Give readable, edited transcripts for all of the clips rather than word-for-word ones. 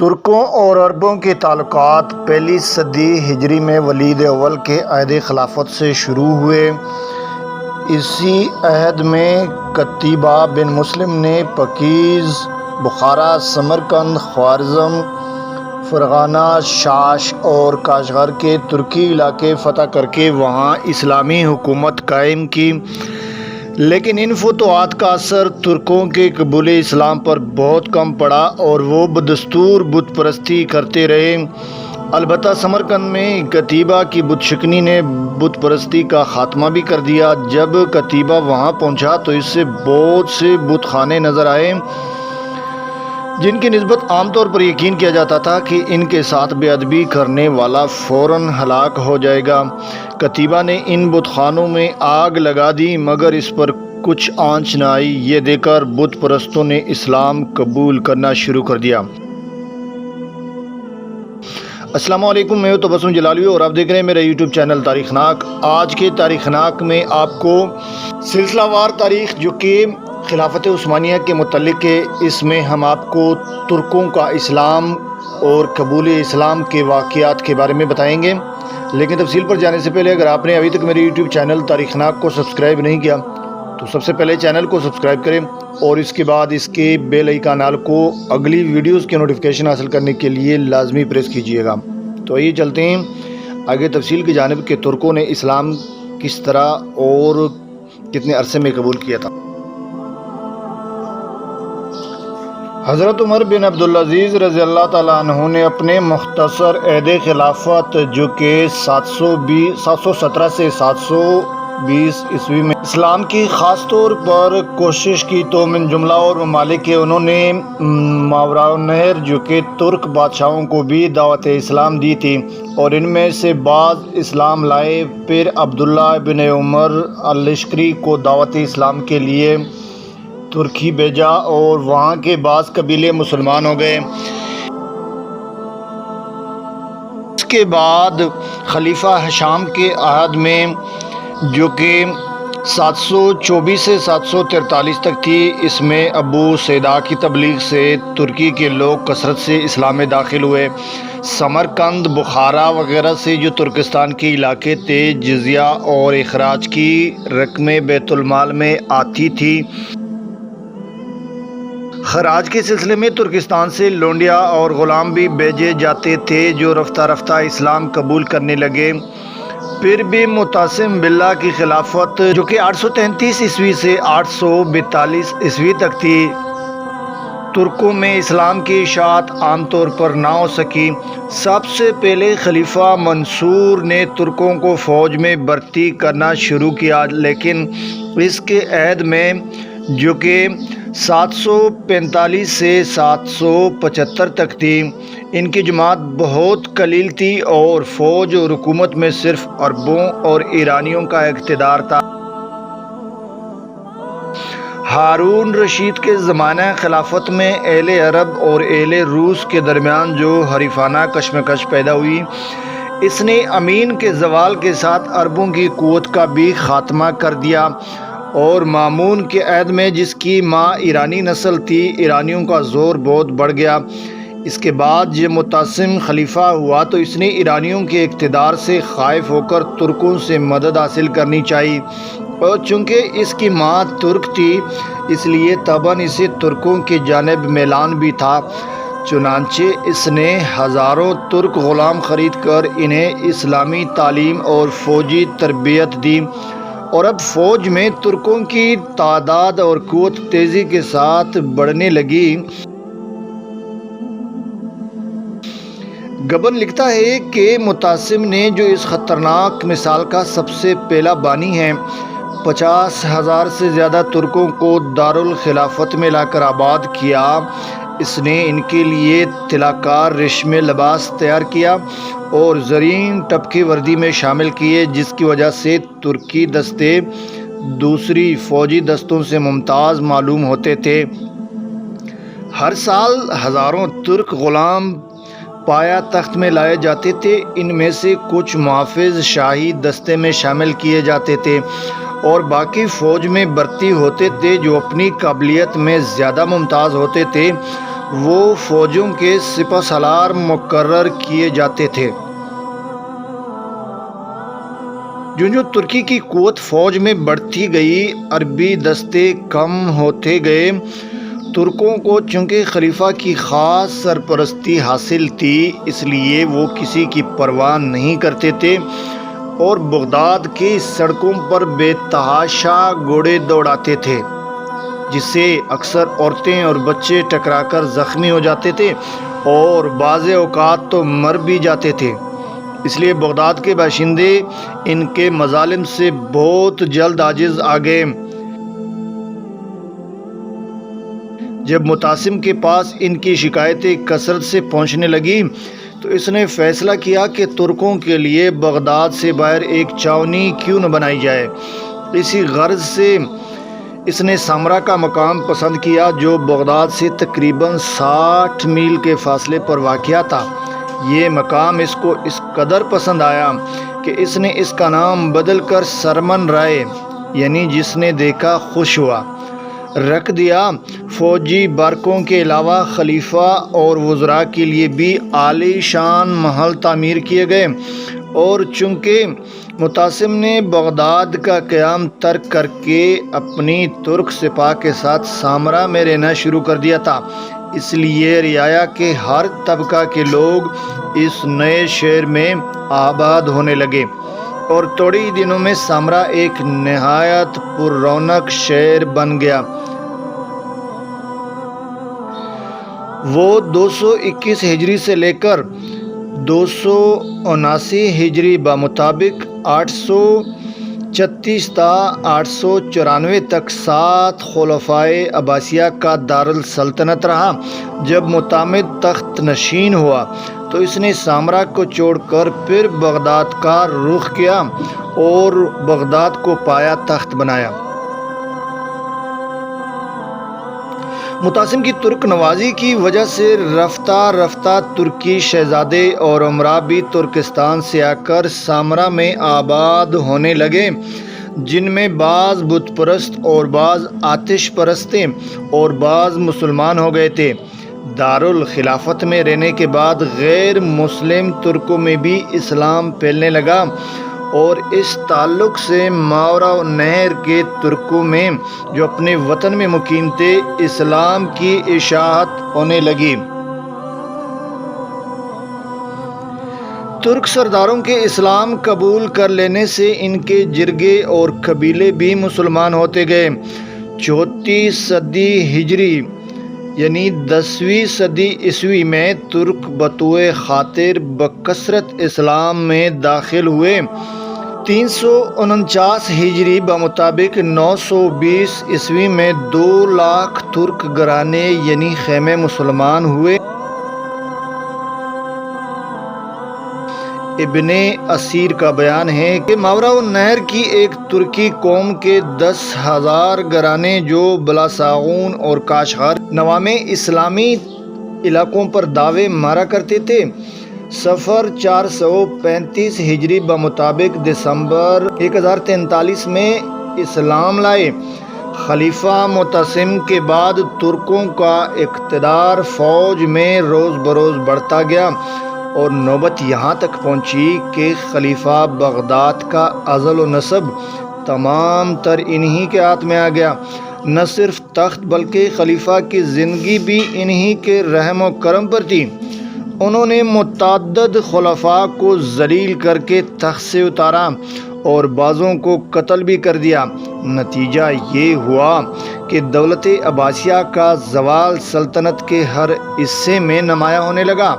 ترکوں اور عربوں کے تعلقات پہلی صدی ہجری میں ولید اول کے عہد خلافت سے شروع ہوئے۔ اسی عہد میں قتیبہ بن مسلم نے پکیز، بخارا، سمرقند، خوارزم، فرغانہ، شاش اور کاشغر کے ترکی علاقے فتح کر کے وہاں اسلامی حکومت قائم کی، لیکن ان فتوحات کا اثر ترکوں کے قبول اسلام پر بہت کم پڑا اور وہ بدستور بت پرستی کرتے رہے۔ البتہ سمرقند میں قتیبہ کی بت شکنی نے بت پرستی کا خاتمہ بھی کر دیا۔ جب قتیبہ وہاں پہنچا تو اس سے بہت سے بت خانے نظر آئے جن کی نسبت عام طور پر یقین کیا جاتا تھا کہ ان کے ساتھ بے ادبی کرنے والا فوراً ہلاک ہو جائے گا۔ قتیبہ نے ان بت خانوں میں آگ لگا دی مگر اس پر کچھ آنچ نہ آئی۔ یہ دیکھ کر بت پرستوں نے اسلام قبول کرنا شروع کر دیا۔ السلام علیکم، میں تبسم جلالی اور آپ دیکھ رہے ہیں میرا یوٹیوب چینل تاریخ ناک۔ آج کے تاریخ ناک میں آپ کو سلسلہ وار تاریخ جو کہ خلافت عثمانیہ کے متعلق ہے، اس میں ہم آپ کو ترکوں کا اسلام اور قبول اسلام کے واقعات کے بارے میں بتائیں گے۔ لیکن تفصیل پر جانے سے پہلے اگر آپ نے ابھی تک میرے یوٹیوب چینل تاریخ ناک کو سبسکرائب نہیں کیا تو سب سے پہلے چینل کو سبسکرائب کریں اور اس کے بعد اس کے بیل آئیکن کو اگلی ویڈیوز کی نوٹیفیکیشن حاصل کرنے کے لیے لازمی پریس کیجیے گا۔ تو آئیے چلتے ہیں آگے تفصیل کی جانب کہ ترکوں نے اسلام کس طرح اور کتنے عرصے میں قبول کیا تھا۔ حضرت عمر بن عبدالعزیز رضی اللہ تعالیٰ عنہ نے اپنے مختصر عہد خلافت جو کہ 717 سے 720 عیسوی میں اسلام کی خاص طور پر کوشش کی تو من جملہ اور ممالک کے انہوں نے ماوراء النہر جو کہ ترک بادشاہوں کو بھی دعوت اسلام دی تھی اور ان میں سے بعض اسلام لائے۔ پھر عبداللہ بن عمر اللشکری کو دعوت اسلام کے لیے ترکی بھیجا اور وہاں کے بعض قبیلے مسلمان ہو گئے۔ اس کے بعد خلیفہ ہشام کے عہد میں جو کہ 724 سے 743 تک تھی، اس میں ابو سیدا کی تبلیغ سے ترکی کے لوگ کثرت سے اسلام میں داخل ہوئے۔ سمرقند، بخارا وغیرہ سے جو ترکستان کے علاقے تھے، جزیہ اور اخراج کی رقمیں بیت المال میں آتی تھی۔ خراج کے سلسلے میں ترکستان سے لونڈیا اور غلام بھی بھیجے جاتے تھے جو رفتہ رفتہ اسلام قبول کرنے لگے۔ پھر بھی معتصم باللہ کی خلافت جو کہ 833 عیسوی سے 842 عیسوی تک تھی، ترکوں میں اسلام کی اشاعت عام طور پر نہ ہو سکی۔ سب سے پہلے خلیفہ منصور نے ترکوں کو فوج میں بھرتی کرنا شروع کیا، لیکن اس کے عہد میں جو کہ 745 سے 775 تک تھی، ان کی جماعت بہت قلیل تھی اور فوج اور حکومت میں صرف عربوں اور ایرانیوں کا اقتدار تھا۔ ہارون رشید کے زمانہ خلافت میں اہل عرب اور اہل روس کے درمیان جو حریفانہ کشمکش پیدا ہوئی، اس نے امین کے زوال کے ساتھ عربوں کی قوت کا بھی خاتمہ کر دیا اور مامون کے عہد میں جس کی ماں ایرانی نسل تھی، ایرانیوں کا زور بہت بڑھ گیا۔ اس کے بعد جب معتصم خلیفہ ہوا تو اس نے ایرانیوں کے اقتدار سے خائف ہو کر ترکوں سے مدد حاصل کرنی چاہی اور چونکہ اس کی ماں ترک تھی اس لیے طبعاً اسے ترکوں کی جانب میلان بھی تھا۔ چنانچہ اس نے ہزاروں ترک غلام خرید کر انہیں اسلامی تعلیم اور فوجی تربیت دی اور اب فوج میں ترکوں کی تعداد اور قوت تیزی کے ساتھ بڑھنے لگی۔ گبن لکھتا ہے کہ معتصم نے جو اس خطرناک مثال کا سب سے پہلا بانی ہے، 50,000 سے زیادہ ترکوں کو دارالخلافت میں لا کر آباد کیا۔ اس نے ان کے لیے طلاکار ریشمی لباس تیار کیا اور زرین ٹپکی وردی میں شامل کیے، جس کی وجہ سے ترکی دستے دوسری فوجی دستوں سے ممتاز معلوم ہوتے تھے۔ ہر سال ہزاروں ترک غلام پایا تخت میں لائے جاتے تھے، ان میں سے کچھ محافظ شاہی دستے میں شامل کیے جاتے تھے اور باقی فوج میں بھرتی ہوتے تھے۔ جو اپنی قابلیت میں زیادہ ممتاز ہوتے تھے وہ فوجوں کے سپہ سالار مقرر کیے جاتے تھے۔ جو ترکی کی قوت فوج میں بڑھتی گئی، عربی دستے کم ہوتے گئے۔ ترکوں کو چونکہ خلیفہ کی خاص سرپرستی حاصل تھی، اس لیے وہ کسی کی پرواہ نہیں کرتے تھے اور بغداد کی سڑکوں پر بے تحاشا گھوڑے دوڑاتے تھے، جس سے اکثر عورتیں اور بچے ٹکرا کر زخمی ہو جاتے تھے اور بعض اوقات تو مر بھی جاتے تھے۔ اس لیے بغداد کے باشندے ان کے مظالم سے بہت جلد عاجز آ گئے۔ جب متعصم کے پاس ان کی شکایتیں کثرت سے پہنچنے لگی تو اس نے فیصلہ کیا کہ ترکوں کے لیے بغداد سے باہر ایک چھاؤنی کیوں نہ بنائی جائے۔ اسی غرض سے اس نے سامرا کا مقام پسند کیا، جو بغداد سے تقریباً 60 میل کے فاصلے پر واقع تھا۔ یہ مقام اس کو اس قدر پسند آیا کہ اس نے اس کا نام بدل کر سرمن رائے، یعنی جس نے دیکھا خوش ہوا، رکھ دیا۔ فوجی بارکوں کے علاوہ خلیفہ اور وزراء کے لیے بھی عالی شان محل تعمیر کیے گئے، اور چونکہ متعصم نے بغداد کا قیام ترک کر کے اپنی ترک سپاہ کے ساتھ سامرا میں رہنا شروع کر دیا تھا، اس لیے رعایا کے ہر طبقہ کے لوگ اس نئے شہر میں آباد ہونے لگے اور تھوڑے ہی دنوں میں سامرا ایک نہایت پر رونق شہر بن گیا۔ وہ 221 ہجری سے لے کر 279 ہجری بمطابق 836 تا 894 تک 7 خلفائے عباسیہ کا دارالسلطنت رہا۔ جب معتمد تخت نشین ہوا تو اس نے سامرا کو چھوڑ کر پھر بغداد کا رخ کیا اور بغداد کو پایا تخت بنایا۔ متعصم کی ترک نوازی کی وجہ سے رفتہ رفتہ ترکی شہزادے اور امراء بھی ترکستان سے آ کر سامرا میں آباد ہونے لگے، جن میں بعض بت پرست اور بعض آتش پرست تھے اور بعض مسلمان ہو گئے تھے۔ دارالخلافت میں رہنے کے بعد غیر مسلم ترکوں میں بھی اسلام پھیلنے لگا، اور اس تعلق سے ماورا النہر کے ترکوں میں جو اپنے وطن میں مقیم تھے اسلام کی اشاعت ہونے لگی۔ ترک سرداروں کے اسلام قبول کر لینے سے ان کے جرگے اور قبیلے بھی مسلمان ہوتے گئے۔ 34 صدی ہجری یعنی 10ویں صدی عیسوی میں ترک بطوع خاطر بکثرت اسلام میں داخل ہوئے۔ 349 ہجری بمطابق 920 عیسوی میں 2 لاکھ ترک گھرانے یعنی خیمے مسلمان ہوئے۔ ابن اسیر کا بیان ہے کہ ماورا النہر کی ایک ترکی قوم کے 10,000 گھرانے جو بلاساغون اور کاشغر نواح اسلامی علاقوں پر دعوے مارا کرتے تھے، صفر 435 ہجری بمطابق دسمبر 1043 میں اسلام لائے۔ خلیفہ معتصم کے بعد ترکوں کا اقتدار فوج میں روز بروز بڑھتا گیا اور نوبت یہاں تک پہنچی کہ خلیفہ بغداد کا ازل و نسب تمام تر انہی کے ہاتھ میں آ گیا۔ نہ صرف تخت بلکہ خلیفہ کی زندگی بھی انہی کے رحم و کرم پر تھی۔ انہوں نے متعدد خلفاء کو ذلیل کر کے تخت سے اتارا اور بعضوں کو قتل بھی کر دیا۔ نتیجہ یہ ہوا کہ دولت عباسیہ کا زوال سلطنت کے ہر حصے میں نمایاں ہونے لگا۔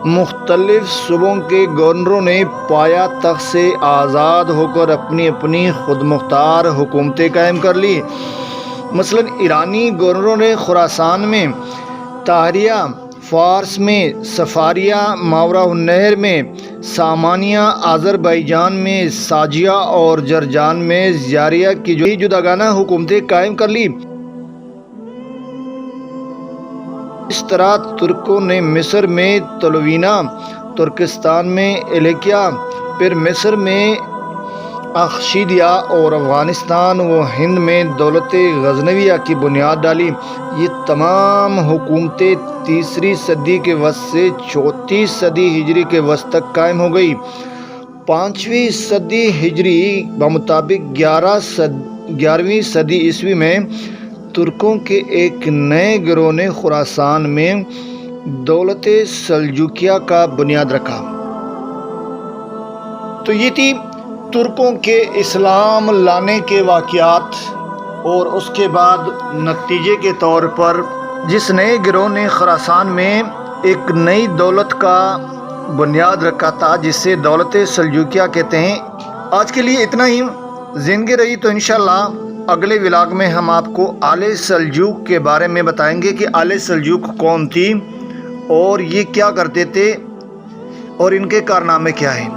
مختلف صوبوں کے گورنروں نے پایا تخت سے آزاد ہو کر اپنی اپنی خود مختار حکومتیں قائم کر لی۔ مثلاً ایرانی گورنروں نے خراسان میں طاہریہ، فارس میں صفاریہ، ماورا النہر میں سامانیہ، آذربائیجان میں ساجیہ اور جرجان میں زیاریہ کی جداگانہ حکومتیں قائم کر لی۔ اس طرح ترکوں نے مصر میں تلوینہ، ترکستان میں الیکیا، پھر مصر میں اخشیدیہ اور افغانستان و ہند میں دولت غزنویہ کی بنیاد ڈالی۔ یہ تمام حکومتیں 3 صدی کے وسط سے 34 صدی ہجری کے وسط تک قائم ہو گئی۔ 5ویں صدی ہجری بمطابق 11ویں صدی عیسوی میں ترکوں کے ایک نئے گروہ نے خراسان میں دولت سلجوقیہ کا بنیاد رکھا۔ تو یہ تھی ترکوں کے اسلام لانے کے واقعات، اور اس کے بعد نتیجے کے طور پر جس نئے گروہ نے خراسان میں ایک نئی دولت کا بنیاد رکھا تھا جسے دولت سلجوقیہ کہتے ہیں۔ آج کے لیے اتنا ہی۔ زندگی رہی تو انشاءاللہ اگلے ولاگ میں ہم آپ کو آل سلجوق کے بارے میں بتائیں گے کہ آل سلجوق کون تھی اور یہ کیا کرتے تھے اور ان کے کارنامے کیا ہیں۔